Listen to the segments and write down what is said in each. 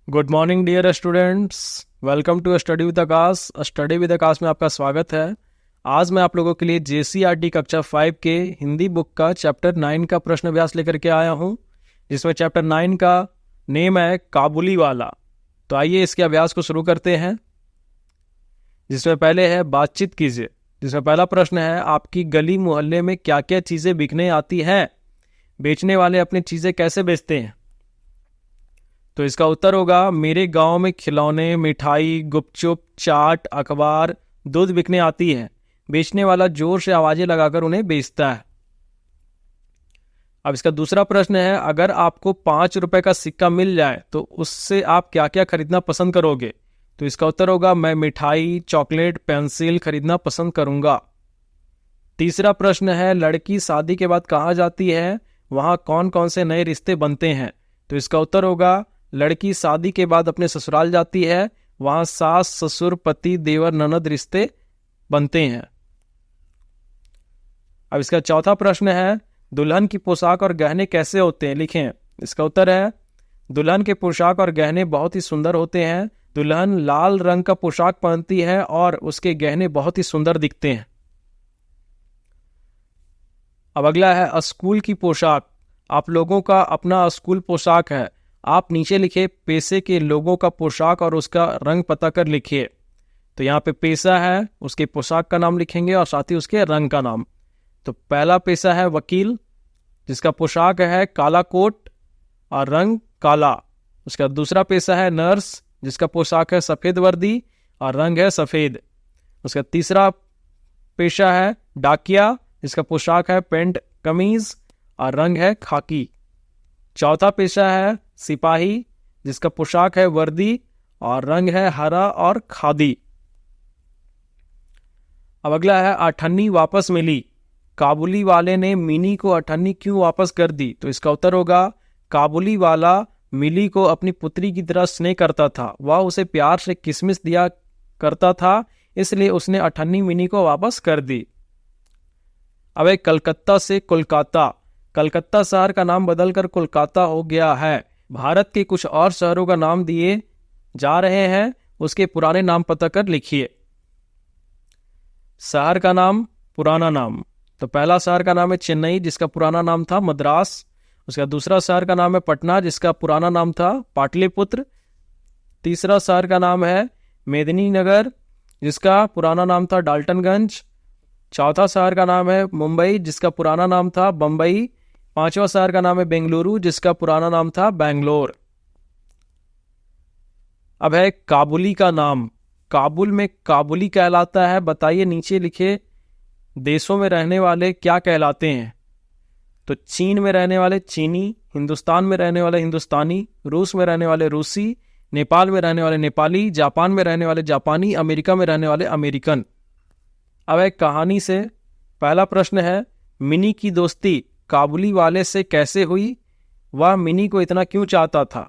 Good morning dear students. Welcome to study with Aakash. Study with Aakash में आपका स्वागत है। आज मैं आप लोगों के लिए जेसीईआरटी कक्षा 5 के हिंदी बुक का चैप्टर 9 का प्रश्न व्यास लेकर के आया हूं, जिसमें चैप्टर 9 का नेम है काबुली वाला। तो आइए इसके अभ्यास को शुरू करते हैं। जिसमें पहले है बातचीत कीजिए। जिसमें पहला प्रश्न है, आपकी गली मोहल्ले में क्या क्या चीज़ें बिकने आती हैं? बेचने वाले अपनी चीज़ें कैसे बेचते हैं? तो इसका उत्तर होगा, मेरे गांव में खिलौने, मिठाई, गुपचुप, चाट, अखबार, दूध बिकने आती है। बेचने वाला जोर से आवाजें लगाकर उन्हें बेचता है। अब इसका दूसरा प्रश्न है, अगर आपको 5 रुपए का सिक्का मिल जाए तो उससे आप क्या क्या खरीदना पसंद करोगे? तो इसका उत्तर होगा, मैं मिठाई, चॉकलेट, पेंसिल खरीदना पसंद करूंगा। तीसरा प्रश्न है, लड़की शादी के बाद कहाँ जाती है? वहां कौन कौन से नए रिश्ते बनते हैं? तो इसका उत्तर होगा, लड़की शादी के बाद अपने ससुराल जाती है। वहां सास, ससुर, पति, देवर, ननद रिश्ते बनते हैं। अब इसका चौथा प्रश्न है, दुल्हन की पोशाक और गहने कैसे होते हैं? लिखें। इसका उत्तर है, दुल्हन के पोशाक और गहने बहुत ही सुंदर होते हैं। दुल्हन लाल रंग का पोशाक पहनती है और उसके गहने बहुत ही सुंदर दिखते हैं। अब अगला है स्कूल की पोशाक। आप लोगों का अपना स्कूल पोशाक है। आप नीचे लिखे पेशे के लोगों का पोशाक और उसका रंग पता कर लिखिए। तो यहाँ पे पेशा है, उसके पोशाक का नाम लिखेंगे और साथ ही उसके रंग का नाम। तो पहला पेशा है वकील, जिसका पोशाक है काला कोट और रंग काला। उसका दूसरा पेशा है नर्स, जिसका पोशाक है सफेद वर्दी और रंग है सफेद। उसका तीसरा पेशा है डाकिया, जिसका पोशाक है पेंट कमीज और रंग है खाकी। चौथा पेशा है सिपाही, जिसका पोशाक है वर्दी और रंग है हरा और खादी। अब अगला है अठन्नी वापस मिली। काबुली वाले ने मिनी को अठन्नी क्यों वापस कर दी? तो इसका उत्तर होगा, काबुली वाला मिली को अपनी पुत्री की तरह स्नेह करता था। वह उसे प्यार से किसमिस दिया करता था, इसलिए उसने अठन्नी मिनी को वापस कर दी। अब एक कलकत्ता से कोलकाता। कलकत्ता शहर का नाम बदलकर कोलकाता हो गया है। भारत के कुछ और शहरों का नाम दिए जा रहे हैं, उसके पुराने नाम पता कर लिखिए। शहर का नाम, पुराना नाम। तो पहला शहर का नाम है चेन्नई, जिसका पुराना नाम था मद्रास। उसका दूसरा शहर का नाम है पटना, जिसका पुराना नाम था पाटलिपुत्र। तीसरा शहर का नाम है मेदिनीनगर, जिसका पुराना नाम था डाल्टनगंज। चौथा शहर का नाम है मुंबई, जिसका पुराना नाम था बंबई। पांचवा शहर का नाम है बेंगलुरु, जिसका पुराना नाम था बैंगलोर। अब है काबुली का नाम। काबुल में काबुली कहलाता है। बताइए नीचे लिखे देशों में रहने वाले क्या कहलाते हैं? तो चीन में रहने वाले चीनी, हिंदुस्तान में रहने वाले हिंदुस्तानी, रूस में रहने वाले रूसी, नेपाल में रहने वाले नेपाली, जापान में रहने वाले जापानी, अमेरिका में रहने वाले अमेरिकन। अब एक कहानी से पहला प्रश्न है, मिनी की दोस्ती काबुली वाले से कैसे हुई? वह मिनी को इतना क्यों चाहता था?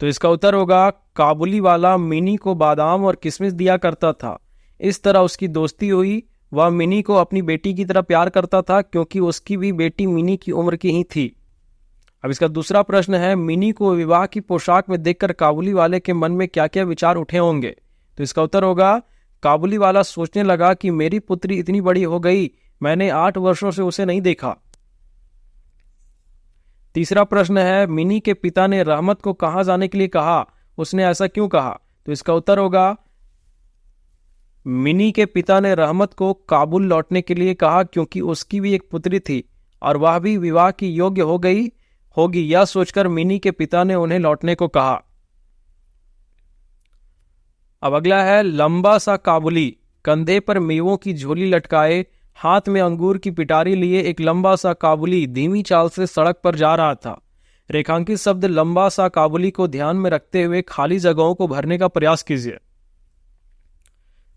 तो इसका उत्तर होगा, काबुली वाला मिनी को बादाम और किशमिश दिया करता था। इस तरह उसकी दोस्ती हुई। वह मिनी को अपनी बेटी की तरह प्यार करता था, क्योंकि उसकी भी बेटी मिनी की उम्र की ही थी। अब इसका दूसरा प्रश्न है, मिनी को विवाह की पोशाक में देखकर काबुली वाले के मन में क्या क्या विचार उठे होंगे? तो इसका उत्तर होगा, काबुली वाला सोचने लगा कि मेरी पुत्री इतनी बड़ी हो गई, मैंने 8 वर्षों से उसे नहीं देखा। तीसरा प्रश्न है, मिनी के पिता ने रहमत को कहां जाने के लिए कहा? उसने ऐसा क्यों कहा? तो इसका उत्तर होगा, मिनी के पिता ने रहमत को काबुल लौटने के लिए कहा, क्योंकि उसकी भी एक पुत्री थी और वह भी विवाह की योग्य हो गई होगी। यह सोचकर मिनी के पिता ने उन्हें लौटने को कहा। अब अगला है लंबा सा काबुली। कंधे पर मेवों की झोली लटकाए, हाथ में अंगूर की पिटारी लिए एक लंबा सा काबुली धीमी चाल से सड़क पर जा रहा था। रेखांकित शब्द लंबा सा काबुली को ध्यान में रखते हुए खाली जगहों को भरने का प्रयास कीजिए।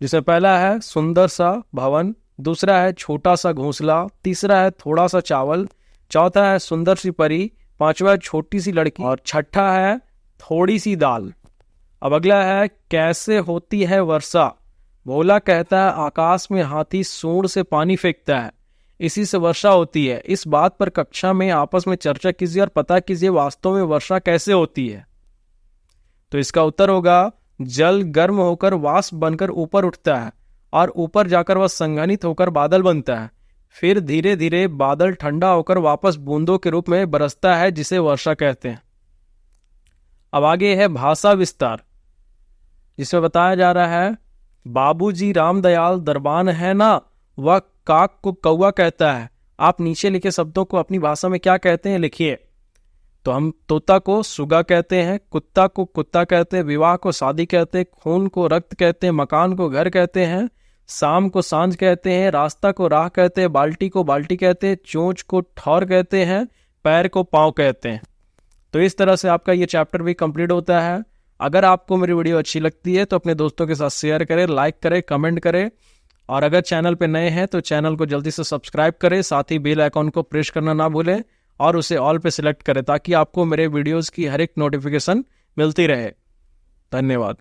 जिसमें पहला है सुंदर सा भवन, दूसरा है छोटा सा घोंसला, तीसरा है थोड़ा सा चावल, चौथा है सुंदर सी परी, पांचवा है छोटी सी लड़की और छठा है थोड़ी सी दाल। अब अगला है कैसे होती है वर्षा? भोला कहता है आकाश में हाथी सूंड से पानी फेंकता है, इसी से वर्षा होती है। इस बात पर कक्षा में आपस में चर्चा कीजिए और पता कीजिए वास्तव में वर्षा कैसे होती है। तो इसका उत्तर होगा जल गर्म होकर वाष्प बनकर ऊपर उठता है और ऊपर जाकर वह संघनित होकर बादल बनता है। फिर धीरे धीरे बादल ठंडा होकर वापस बूंदों के रूप में बरसता है, जिसे वर्षा कहते हैं। अब आगे है भाषा विस्तार, जिसमें बताया जा रहा है बाबूजी रामदयाल दरबान है ना, वह काक को कौवा कहता है। आप नीचे लिखे शब्दों को अपनी भाषा में क्या कहते हैं लिखिए। तो हम तोता को सुगा कहते हैं, कुत्ता को कुत्ता कहते हैं, विवाह को शादी कहते हैं, खून को रक्त कहते हैं, मकान को घर कहते हैं, शाम को सांझ कहते हैं, रास्ता को राह कहते हैं, बाल्टी को बाल्टी कहते हैं, चोंच को ठौर कहते हैं, पैर को पाँव कहते हैं। तो इस तरह से आपका ये चैप्टर भी कंप्लीट होता है। अगर आपको मेरी वीडियो अच्छी लगती है तो अपने दोस्तों के साथ शेयर करें, लाइक करें, कमेंट करें, और अगर चैनल पे नए हैं तो चैनल को जल्दी से सब्सक्राइब करें। साथ ही बेल आइकॉन को प्रेस करना ना भूलें और उसे ऑल पे सिलेक्ट करें, ताकि आपको मेरे वीडियोस की हर एक नोटिफिकेशन मिलती रहे। धन्यवाद।